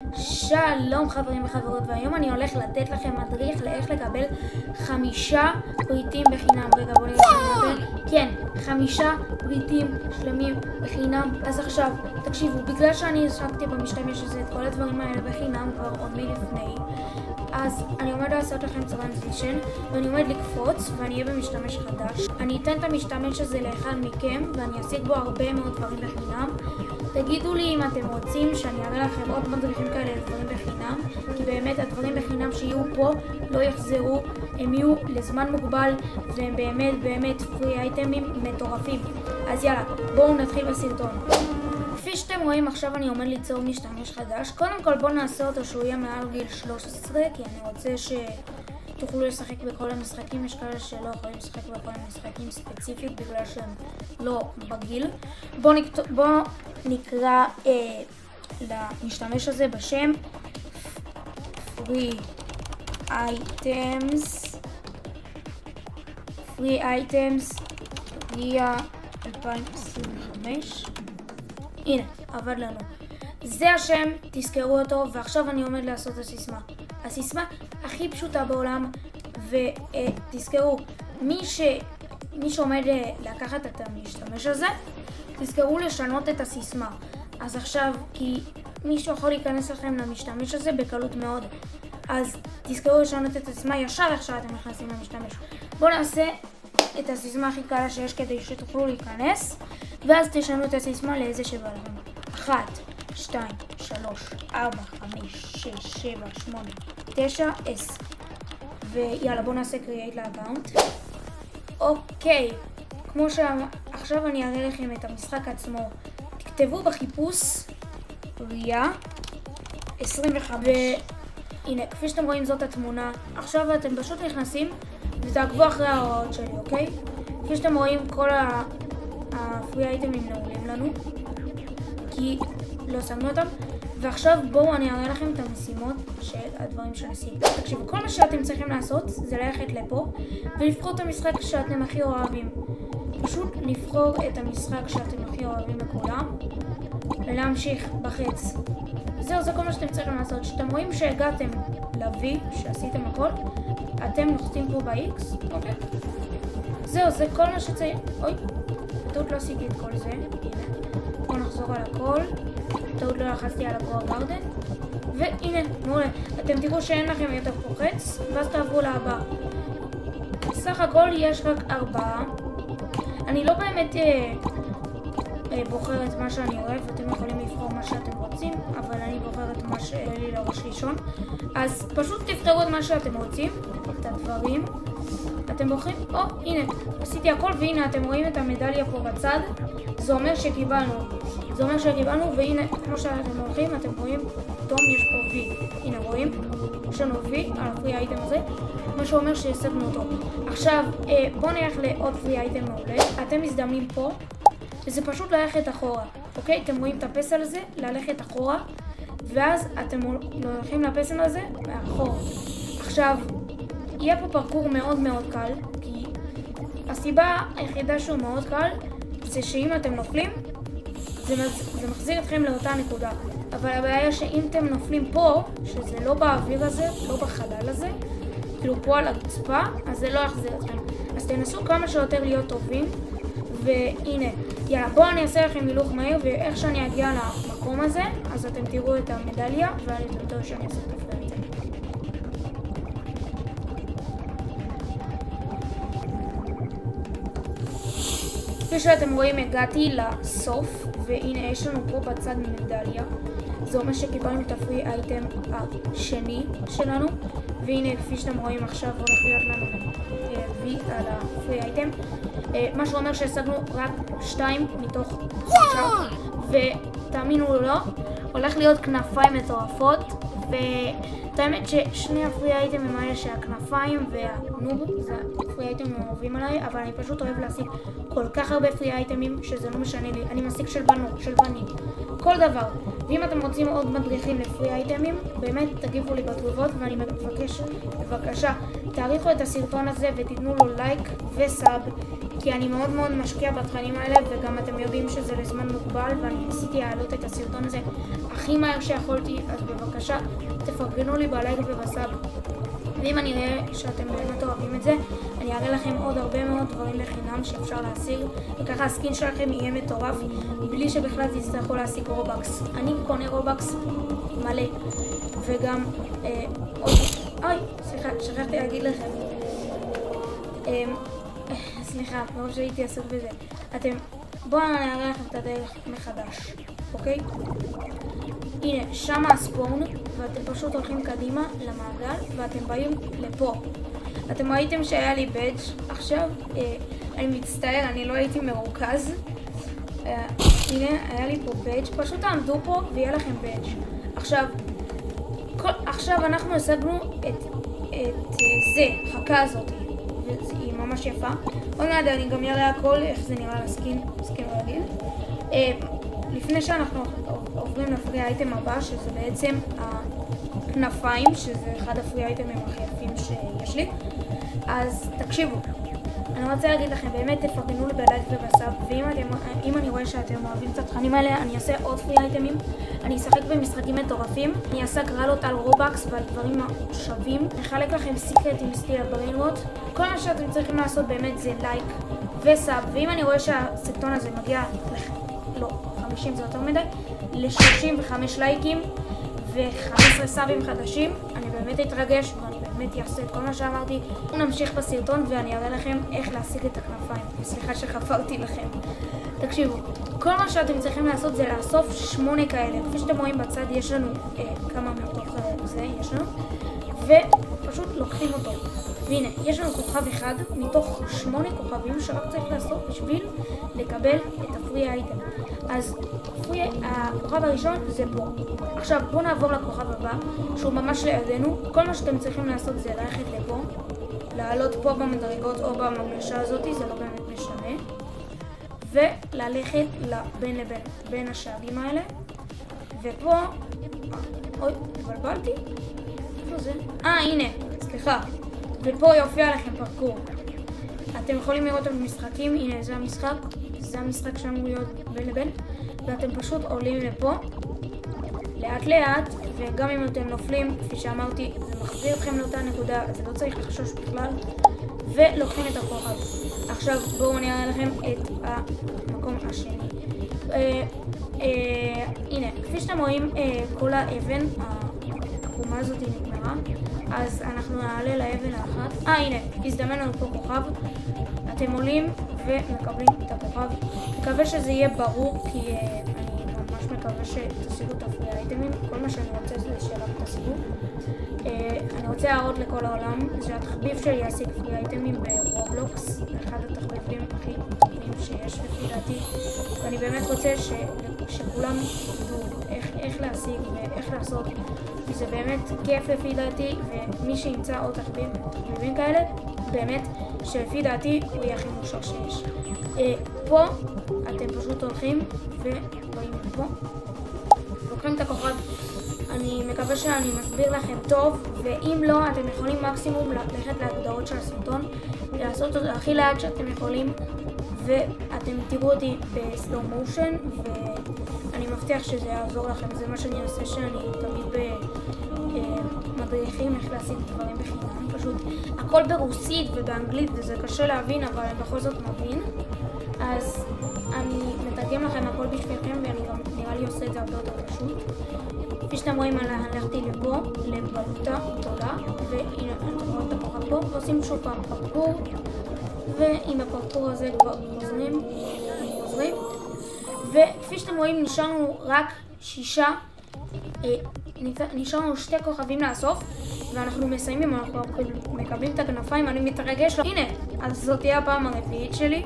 שלום חברים וחברות, והיום אני הולך לתת לכם מדריך לאיך לקבל 5 פריטים בחינם. רגע, בואו נראה. כן, 5 פריטים שלמים בחינם. אז עכשיו, תקשיבו, בגלל שאני השחקתי במשתמש הזה את כל הדברים האלה בחינם כבר עוד מלפני, אז אני עומד לעשות לכם טרנזישן, ואני עומד לקפוץ, ואני אהיה במשתמש חדש. אני אתן את המשתמש הזה לאחד מכם, ואני אשיג בו הרבה מאוד דברים בחינם. תגידו לי אם אתם רוצים שאני אראה לכם עוד מדריכים כאלה לדברים בחינם, כי באמת הדברים בחינם שיהיו פה לא יחזרו, הם יהיו לזמן מוגבל, והם באמת פרי אייטמים מטורפים. אז יאללה, בואו נתחיל בסרטון. כפי שאתם רואים, עכשיו אני עומד ליצור משתמש חדש. קודם כל בואו נעשה אותו שהוא יהיה מעל גיל 13, כי אני רוצה שתוכלו לשחק בכל המשחקים. יש כאלה שלא יכולים לשחק בכל המשחקים ספציפית בגלל שהם לא בגיל. בואו נקרא למשתמש הזה בשם Free Items RIA 2025. הנה, עבד לנו. זה השם, תזכרו אותו, ועכשיו אני עומד לעשות את הסיסמה. הסיסמה הכי פשוטה בעולם, ותזכרו, מי שעומד לקחת את המשתמש הזה, תזכרו לשנות את הסיסמה. אז עכשיו, כי מישהו יכול להיכנס לכם למשתמש הזה בקלות מאוד, אז תזכרו לשנות את הסיסמה ישר איך שאתם נכנסים למשתמש. בואו נעשה את הסיסמה הכי קלה שיש כדי שתוכלו להיכנס, ואז תשנו את הסיסמה לאיזה שבא לכם. 1, 2, 3, 4, 5, 6, 7, 8, 9, 10. ויאללה, בואו נעשה create לאקאונט. אוקיי, כמו שעכשיו אני אראה לכם את המשחק עצמו. תכתבו בחיפוש RIA 25. והנה, כפי שאתם רואים זאת התמונה. עכשיו אתם פשוט נכנסים ותעקבו אחרי ההוראות שלי, אוקיי? כפי שאתם רואים, כל הפרי אייטמים נעולים לנו, כי לא שמנו אותם. ועכשיו בואו אני אראה לכם את המשימות של הדברים שעשיתי. תקשיבו, כל מה שאתם צריכים לעשות זה ללכת לפה ולבחור את המשחק שאתם הכי אוהבים. פשוט לבחור את המשחק שאתם הכי אוהבים מכולם ולהמשיך בחץ. זהו, זה כל מה שאתם צריכים לעשות. כשאתם רואים שהגעתם ל-V, שעשיתם הכל, אתם לוחצים פה ב-X, אוקיי? זהו, זה כל מה שצריך. אוי, טעות לא עשיתי את כל זה. הנה, בואו נחזור על הכל. טעות לא לחצתי על הגרוע גרדן. והנה, מעולה. אתם תראו שאין לכם יותר פה חץ, ואז תעברו להבא. סך הכל יש רק 4. אני לא באמת בוחר את מה שאני אוהב, אתם יכולים לבחור מה שאתם רוצים, אבל אני בוחר את מה שלי לראש ראשון. אז פשוט תבחרו את מה שאתם רוצים, את הדברים. אתם בוחרים, הנה, עשיתי הכל, והנה אתם רואים את המדליה פה בצד. זה אומר שקיבלנו. והנה, כמו שאתם הולכים, אתם רואים, פתאום יש פה V. הנה, רואים? יש לנו V על הפרי אייטם הזה, מה שאומר שהשגנו אותו. עכשיו, בואו נלך לעוד פרי אייטם מעולה. אתם מזדמנים פה, וזה פשוט ללכת אחורה, אוקיי? אתם רואים את הפסל הזה, ללכת אחורה, ואז אתם הולכים לפסל הזה מאחורה. עכשיו, יהיה פה פרקור מאוד מאוד קל, כי הסיבה היחידה שהוא מאוד קל, זה שאם אתם נופלים, זה מחזיר אתכם לאותה נקודה. אבל הבעיה שאם אתם נופלים פה, שזה לא באוויר הזה, לא בחלל הזה, כאילו פה על הרצפה, אז זה לא יחזיר אתכם. אז תנסו כמה שיותר להיות טובים, והנה, יאללה, בואו אני אעשה לכם הילוך מהיר, ואיך שאני אגיע למקום הזה, אז אתם תראו את המדליה, ואני תראו שאני אעשה את הפרי את זה. כפי שאתם רואים, הגעתי לסוף, והנה יש לנו פה בצד מדליה. זה אומר שקיבלנו את הפרי אייטם השני שלנו, והנה כפי שאתם רואים עכשיו הולך להיות לנו V על הפרי אייטם, מה שאומר שהשגנו רק 2 מתוך 5, ותאמינו או לא, הולך להיות כנפיים מטורפות, את האמת ששני הפרי אייטמים האלה שהכנפיים והנוב זה הפרי אייטמים האהובים עליי, אבל אני פשוט אוהב להשיג כל כך הרבה פרי אייטמים שזה לא משנה לי. אני משיג של בנות, של בנים, כל דבר. ואם אתם רוצים עוד מדריכים לפרי אייטמים, באמת תגיבו לי בתגובות, ואני מבקש, בבקשה, תעריכו את הסרטון הזה ותיתנו לו לייק וסאב, כי אני מאוד מאוד משקיע בתכנים האלה, וגם אתם יודעים שזה לזמן מוגבל, ואני ניסיתי להעלות את הסרטון הזה הכי מהר שיכולתי, אז בבקשה תפרגנו לי בלייק ובסאב. ואם אני אראה שאתם באמת אוהבים את זה, אני אראה לכם עוד הרבה מאוד דברים לחינם שאפשר להשיג, וככה הסקין שלכם יהיה מטורף, בלי שבכלל תצטרכו להשיג רובקס. אני קונה רובקס מלא, וגם סליחה, שכחתי להגיד לכם. סליחה, מרוב שהייתי עסוק בזה. בואו אני אראה לכם את הדרך מחדש, אוקיי? הנה, שם הספון, ואתם פשוט הולכים קדימה למעגל, ואתם באים לפה. אתם ראיתם שהיה לי בדג' עכשיו, אני מצטער, אני לא הייתי מרוכז. הנה, היה לי פה בדג', פשוט תעמדו פה ויהיה לכם בדג'. עכשיו אנחנו השגנו את זה, חכה הזאת, והיא ממש יפה. עוד מעט אני גם אראה הכל, איך זה נראה לסקין, סקין רגיל. לפני שאנחנו עוברים לפרי האייטם הבא, שזה בעצם הכנפיים, שזה אחד הפרי האייטמים הכי יפים שיש לי. אז תקשיבו, אני רוצה להגיד לכם, באמת תפרגנו לי בלייק ובסאב, ואם אני רואה שאתם אוהבים את התכנים האלה, אני אעשה עוד פרי אייטמים, אני אשחק במשחקים מטורפים, אני אעשה גרלות על רובקס ועל דברים שווים, נחלק לכם סיקרטים סטיל הבריינרוט. כל מה שאתם צריכים לעשות באמת זה לייק וסאב, ואם אני רואה שהסרטון הזה מגיע, לא, 50 זה יותר מדי, ל-35 לייקים ו-15 סאבים חדשים, אני באמת אתרגש ואני באמת אעשה את כל מה שאמרתי. נמשיך בסרטון ואני אראה לכם איך להשיג את הכנפיים. סליחה שחפרתי לכם. תקשיבו, כל מה שאתם צריכים לעשות זה לאסוף 8 כאלה. כפי שאתם רואים בצד יש לנו כמה מתוך זה יש לנו, ופשוט לוקחים אותו. והנה, יש לנו כוכב אחד מתוך 8 כוכבים שרק צריך לעשות בשביל לקבל את הפרי אייטם. אז הכוכב הראשון זה פה. עכשיו בואו נעבור לכוכב הבא שהוא ממש לידינו. כל מה שאתם צריכים לעשות זה ללכת לפה, לעלות פה במדרגות או במגלשה הזאת, זה לא באמת משנה, וללכת בין לבין, בין השערים האלה, ופה, אוי, התבלבלתי? איפה זה? הנה, סליחה. ופה יופיע לכם פרקור. אתם יכולים לראות את המשחקים, הנה זה המשחק שאמור להיות בין לבין, ואתם פשוט עולים לפה, לאט לאט, וגם אם אתם נופלים, כפי שאמרתי, זה מחזיר אתכם לאותה נקודה, אז לא צריך לחשוש בכלל, ולוקחים את הכוכב. עכשיו בואו אני אראה לכם את המקום השני. הנה, כפי שאתם רואים, כל האבן, התחומה הזאת נגמרה, אז אנחנו נעלה לאבן האחת. הנה, הזדמן לנו פה כוכב. אתם עולים ומקבלים את הכוכב. מקווה שזה יהיה ברור, כי אני ממש מקווה שתשיגו את הפרי אייטמים. כל מה שאני רוצה זה שרק תשיגו. אני רוצה להראות לכל העולם שהתחביב שלי ישיג פרי אייטמים ברובלוקס, אחד התחביבים הכי טובים שיש לפי דעתי, ואני באמת רוצה שכולם ידעו איך להשיג ואיך לעשות, כי זה באמת כיף לפי דעתי, ומי שימצא עוד תחביבים כאלה, באמת שלפי דעתי הוא יהיה הכי מושך שיש. פה אתם פשוט הולכים ובאים פה, לוקחים את הכוכב. אני מקווה שאני מסביר לכם טוב, ואם לא, אתם יכולים מקסימום ללכת להגדרות של הסרטון, לעשות אותו הכי לאט שאתם יכולים, ואתם תראו אותי בסלואו מושן, ואני מבטיח שזה יעזור לכם. זה מה שאני עושה, שאני תמיד במדריכים איך להשיג דברים בחינם. פשוט הכל ברוסית ובאנגלית וזה קשה להבין, אבל אני בכל זאת מבין, אז אני מתרגם לכם הכל בשבילכם, ואני גם נראה לי עושה את זה הרבה יותר פשוט. כפי שאתם רואים, הלכתי לפה, לבלוטה גדולה, והנה אתם רואים את הכוכב פה, ועושים שוב פעם פרקור, ועם הפרקור הזה כבר חוזרים, וכפי שאתם רואים נשארנו רק 6, נשארנו 2 כוכבים לאסוף, ואנחנו מסיימים, אנחנו מקבלים את הכנפיים, אני מתרגש. הנה, אז זאת תהיה הפעם הרביעית שלי.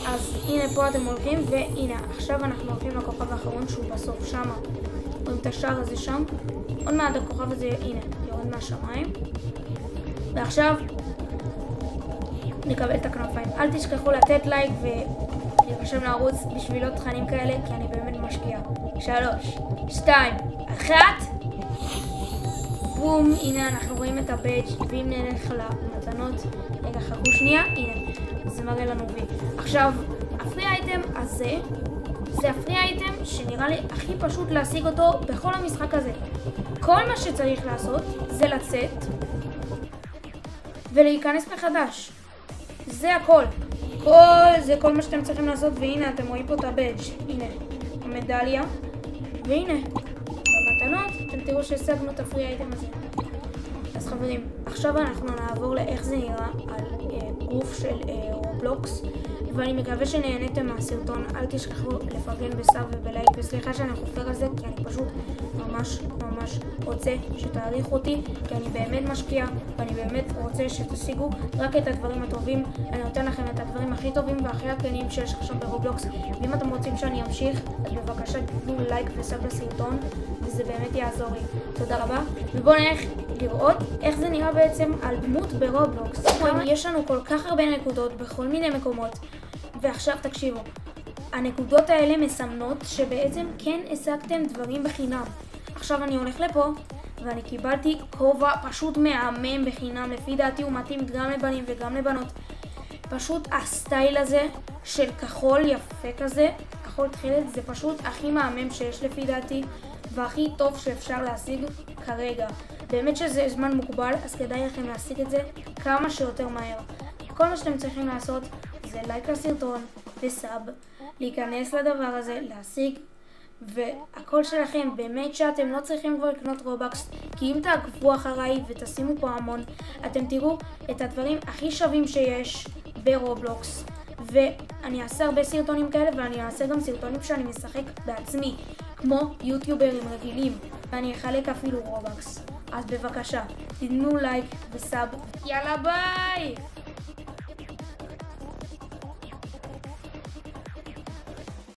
אז הנה פה אתם הולכים, והנה עכשיו אנחנו הולכים לכוכב האחרון שהוא בסוף שמה. רואים את השער הזה שם, עוד מעט הכוכב הזה, הנה, יורד מהשמיים. ועכשיו נקבל את הכנפיים. אל תשכחו לתת לייק ולהירשם לערוץ בשביל עוד תכנים כאלה, כי אני באמת משקיע. 3, 2, 1. בום, הנה אנחנו רואים את הבאג', ואם נלך למתנות, רגע חכו שנייה, הנה, זה מראה לנו וי. עכשיו, הפרי אייטם הזה, זה הפרי אייטם שנראה לי הכי פשוט להשיג אותו בכל המשחק הזה. כל מה שצריך לעשות זה לצאת ולהיכנס מחדש. זה הכל. זה כל מה שאתם צריכים לעשות, והנה אתם רואים פה את הבאג', הנה, המדליה, והנה, במתנות אתם תראו שהשגנו את הפרי אייטם הזה. אז חברים, עכשיו אנחנו נעבור לאיך זה נראה על גוף של רובלוקס, ואני מקווה שנהניתם מהסרטון. אל תשכחו לפרגן בסאב ובלייק, וסליחה שאני חופר על זה, כי אני פשוט ממש רוצה שתעריכו אותי, כי אני באמת משקיע, ואני באמת רוצה שתשיגו רק את הדברים הטובים. אני נותן לכם את הדברים הכי טובים והכי עדכניים שיש עכשיו ברובלוקס, ואם אתם רוצים שאני אמשיך, אז בבקשה תתנו לייק וסאב לסרטון, וזה באמת יעזור לי. תודה רבה, ובואו נלך לראות איך זה נראה בעצם על דמות ברובלוקס. יש לנו כל כך הרבה נקודות בכל מיני מקומות, ועכשיו תקשיבו, הנקודות האלה מסמנות שבעצם כן השגתם דברים בחינם. עכשיו אני הולך לפה ואני קיבלתי כובע פשוט מהמם בחינם, לפי דעתי הוא מתאים גם לבנים וגם לבנות. פשוט הסטייל הזה של כחול יפה כזה, כחול תחילת, זה פשוט הכי מהמם שיש לפי דעתי, והכי טוב שאפשר להשיג כרגע. באמת שזה זמן מוגבל, אז כדאי לכם להשיג את זה כמה שיותר מהר. כל מה שאתם צריכים לעשות זה לייק לסרטון וסאב, להיכנס לדבר הזה, להשיג, והכל שלכם. באמת שאתם לא צריכים כבר לקנות רובקס, כי אם תעקבו אחריי ותשימו פה המון, אתם תראו את הדברים הכי שווים שיש ברובלוקס. ואני אעשה הרבה סרטונים כאלה, ואני אעשה גם סרטונים שאני משחק בעצמי, כמו יוטיוברים רגילים, ואני אחלק אפילו רובקס. אז בבקשה, תתנו לייק וסאב. יאללה ביי!